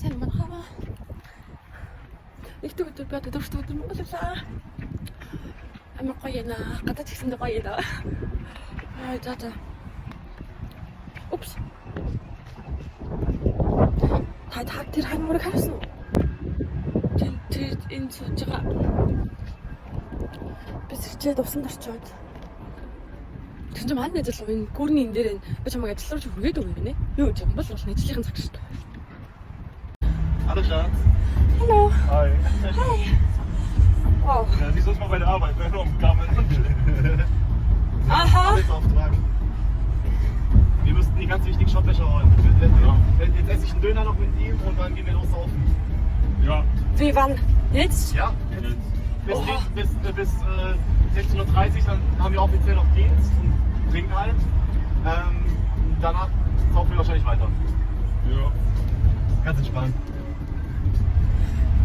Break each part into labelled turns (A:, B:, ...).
A: сайн манахаа. Нэгт өдөр би одоо дөрөвт өдөр Монгол явлаа. Амар гоё яана. Гадаад ихсэн гоё яана. За. Упс. Та тэр хань мөрөг харсан уу? Тэр энэ сууж байгаа. Бид хичээд усан дорчоод. Тэр чинь маань ажил уу энэ гүрний энэ дээр би чамайг ажил руу хүргээд өгнө гинэ. Юу гэж юм бол ажлынхан цаг шүү дээ.
B: Hallo Schatz.
A: Hallo.
B: Hi.
A: Hi. Wow.
B: Ja, siehst du uns mal bei der Arbeit, bei Rumgammeln.
A: Aha.
B: Arbeitsauftrag. Wir müssten die ganz wichtigen Schottlöcher holen. Ja. Jetzt esse ich einen Döner noch mit ihm und dann gehen wir los saufen. Ja.
A: Wie wann? Jetzt?
B: Ja, jetzt. Bis 16:30 Uhr, dann haben wir offiziell noch Dienst und trinken halt. Danach saufen wir wahrscheinlich weiter. Ja. Ganz entspannt.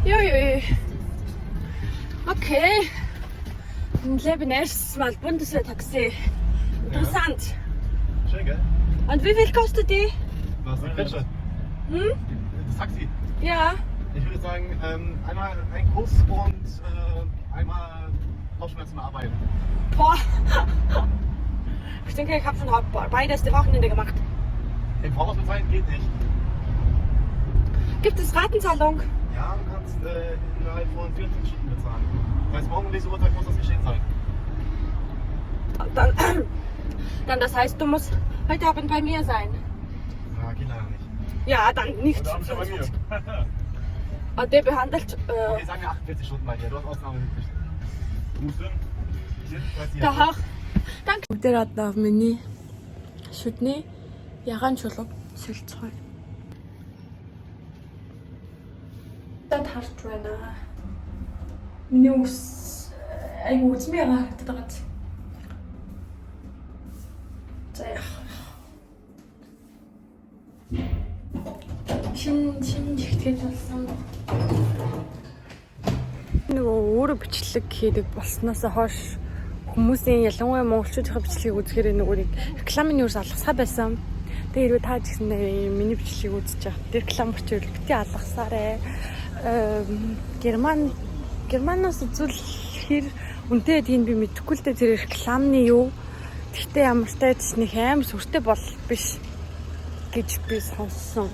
A: Jo. Okay. Ein Leben erstes Mal Bundeswehr-Taxi. Interessant.
B: Ja. Schön, gell?
A: Und wie viel kostet die?
B: Was? Welche? Das Taxi.
A: Ja.
B: Ich würde sagen, einmal ein Kuss und einmal Bauchschmerzen arbeiten.
A: Boah. Ich denke, ich habe schon beides die Wochenende gemacht.
B: Im Voraus bezahlen geht nicht.
A: Gibt es Ratenzahlung?
B: Ja, du kannst innerhalb von 24 Stunden bezahlen. Das heißt, morgen um diese Uhrzeit muss das geschehen sein.
A: Dann das heißt, du musst heute Abend bei mir sein.
B: Ja, geht leider nicht.
A: Ja, dann nicht.
B: Oder Abend bei mir.
A: Und der behandelt...
B: Wir sagen ja 48 Stunden bei dir, du hast Ausnahmerecht. Musst du?
A: Тахах. Danke. Өдөр одоо миний шүдний ягаан чулуу солилцгоо. Тад харж байна. Миний ус айгу үзмээ харагдаад байгаа. За яах. Шин жигтгэж болсон. Нөгөө өөрөө бичлэг хийдэг болсноос хойш хүмүүсийн ялангуяа монголчуудын бичлэгийг үзэхээр нөгөө нэг рекламын юус алгасаа байсан. Тэгээ хэрвээ та ч гэсэн миний бичлэгийг үзэж байгаа. Реклам очивол бити алгасаарэ. Германаас үзүүлэхээр үнтэй тийм би мэдэхгүй л дээ тэр рекламны юу. Гэхдээ ямар ч тач нэг амар сүртэй бол биш гэж би сонссон.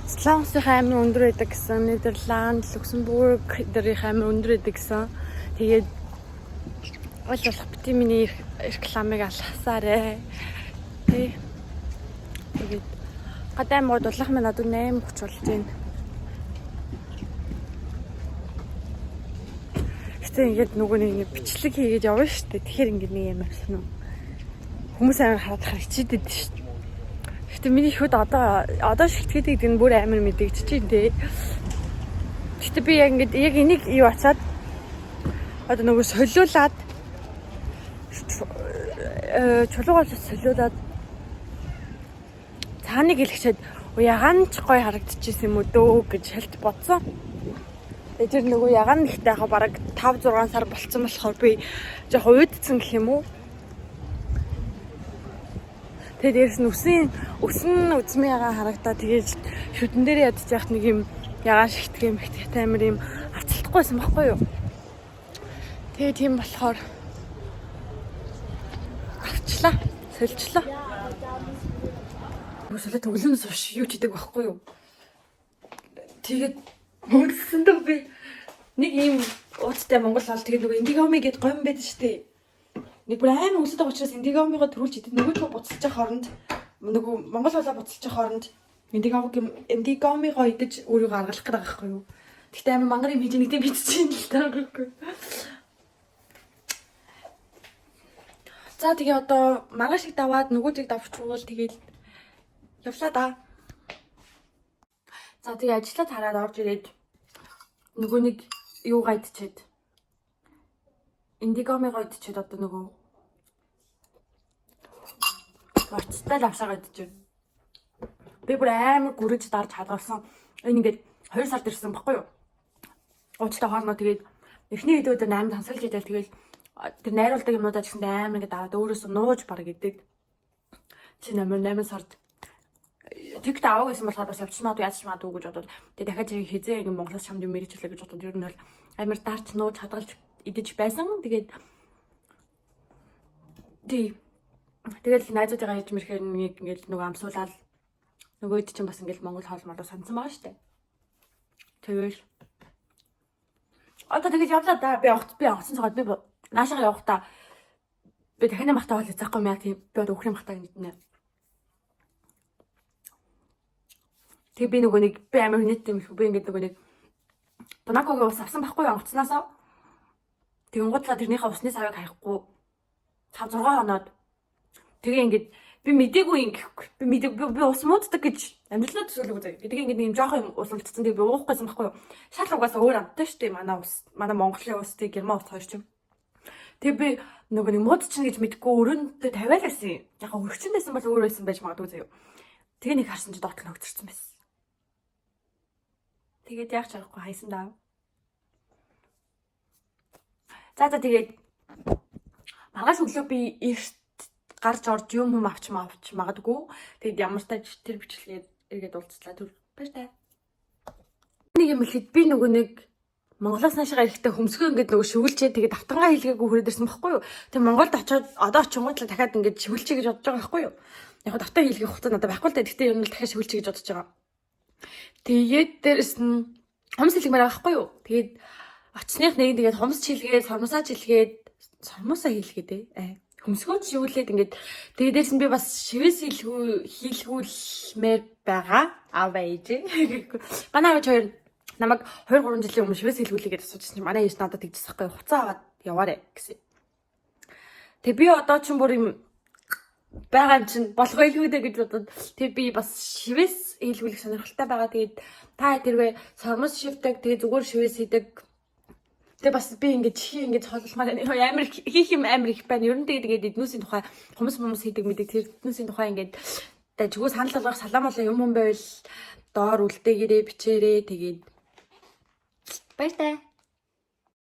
A: Славсынх амар өндөр байдаг гэсэн, Нидерланд, Люксембург дэрийн амар өндөр байдаг гэсэн. Тэгээд ойлгох бити миний рекламыг алгасаарэ. Тэгээд гадаа мод улах минь одоо 8:30 болж байна. Гэтэ ингээд нөгөө нэг бичлэг хийгээд явна шүү дээ. Тэгэхээр ингээд нэг юм байна. Хүмүүс амар хараад хичээдэг шүү дээ. Гэтэ миний шүд одоо шигтгэдэг энэ бүр амар мэдэгдэж чинь дээ. Гэтэ би яг энийг юу ачаад одоо нөгөө солиулаад чулуугаас солиулаад цааныг хэлчихээд ягаан ч гоё харагдчихсэн юм уу дөө гэж шалт бодсон. Тэр нөгөө ягаан ихтэй хаа бараг 5-6 сар болцсон болохоор би жоохон уйдсан гэх юм уу. Тэгээд дээрс үсэн үзмээгаа харагдаа тэгээд шүдэн дээр ядчих яхад нэг юм ягаан шигтгэх юм ихтэй амар юм арцалтахгүйсэн байхгүй юу. Тэгээд тийм болохоор авчлаа, солилцлоо. Өсөлт өглөөнөөс хойш юу хийдэг байхгүй юу. Тэгээд мөнгөсөндөө би нэг юм уудтай Монгол бол тэгээд нөгөө индигоми гэдээ гом байдаг шүү дээ. Нэг бүр амар өсөд байгаа учраас индигомигоо төрүүлж идэв. Нөгөөдгөө буцалж байгаа хооронд нөгөө Монгол болоо буцалж байгаа хооронд индигомигоо идэж өөрийгөө аргалах гэдэг байхгүй юу. Тэгтээ амар мангар юм хийж нэгтэй битчихин л таагүй. За тэгээ одоо маргаашиг даваад нөгөөдгийг давчихвал тэгээд явлаа да. За тэгээ ажиллаад хараад орж ирээд нөгөө нэг юу гайдчихэд индигомигоо идчихэд одоо нөгөө борцтой лавшаа идчихв. Би бүр амар гүрэж дарж хадгалсан. Энэ ингээд 2 сард ирсэн баггүй юу? Уучлаа хоолноо тэгээд эхний хэдүүдэд 8 тансалж идэл тэгээд тэр найруулдаг юмудаа ч гэсэн амар ингээд аваад өөрөөсөө нууж баг идэг. Чи 8 сард Тэгт аваа гэсэн болохоор бас явчихмаад яаж ч магадгүй гэж бодоод тэгээ дахиад зэрэг хизээ ингэ Монголоос чамд юм мэрэгчлээ гэж бодоод ер нь бол амар дарч нууж хадгалж идэж байсан. Тэгэл найзуудыгаа хийж мэрхээр нэг ингээл нөгөө амсуулаад нөгөөд чинь бас ингээл Монгол хоол модоо сансан байгаа штэ. Тэгэл одоо тэгэж явлаа да. Би авахсан цогод би наашаа явахдаа би дахин махтаа бол заахгүй юм яа тийм би одоо өхрийн махтаа гэнэ. Тэг би нөгөө нэг би амар нийт юм би ингээд нөгөө нэг Бонакогийн ус авсан байхгүй юу онгоцноосоо. Тэгэн гутлаа тэрнийхээ усны савыг хаяхгүй 5-6 хоноод тэгээ ингээд би мдээгүй ингэхгүй. Би ус мууддаг гэж амьдралаа төсөөлөг үзээ. Тэгээ ингээд нэг жоохон юм ус үлдсэн тэгээ би уухгүйсэн байхгүй юу. Шал угаасаа өөр амттай шүү дээ манай ус. Манай Монголын ус тэг герман ус хоёр ч юм. Тэгээ би нөгөө нэг мууд чинь гэж мэдгүй өрөөндөө тавиал байсан юм. Яг өрчин байсан бол өөр байсан байж магадгүй заяа. Тэгээ нэг харсан чи доотл нөгдөрсөн байсан. Тэгээд яг чарахгүй хайсан даа. За тэгээд маргааш өглөө би эрт гарч орж юм авч магадгүй. Тэгээд ямар тач тэр бичлэгээд эргээд уулзлаа түр баяртай. Нэг юм хэлэхэд би нөгөө нэг Монголоос наашаа ирэхдээ хөмсгөө ингээд нөгөө шүглчээ тэгээд автангаа хийлгээгүй хүрээд ирсэн байхгүй юу. Тэгээд Монголд очиод одоо очингуудлаа дахиад ингээд шүглчээ гэж бодож байгаа байхгүй юу. Яг давтаа хийлгэх хугацаа надад байхгүй л да. Гэхдээ ер нь дахиад шүглчээ гэж бодож байгаа. Тэгээд дээрэс нь хомс хэлгмээр байгаа байхгүй юу. Тэгээд очсных нэг тэгээд хомс чилгээд, сормосаа хийлгээд хөмсгөө шивүүлээд ингээд тэгээд дээрэс нь би бас шивээс хийлгүүлмээр байгаа. Аав ээж. Манай ээж хоёр намайг 2-3 жилийн өмнө шивээс хэлгүүлээ гэж асууж чинь манай ээж надад тэгжсэн байхгүй хуцаа аваад яваарэ гэсэн. Тэг би одоо ч бүр юм байгаа юм чинь болох байлгүй гэж бодоод тэг би бас шивээс хэлгүүлэх сонирхолтой байгаа. Тэгээд та тэрвээ сормос шивдэг тэгээ зүгээр шивээс хийдэг. Тэг бас би ингээд чихээ ингээд холмаар амар хийх юм амар их байна. Ер нь тэгээд эднүүсийн тухай хүмүүс хийдэг мэдэг тэр эднүүсийн тухай ингээд тэгвэл санал болгох салам болоо юм байвал доор үлдээгээрээ бичээрээ тэгээд баяртай.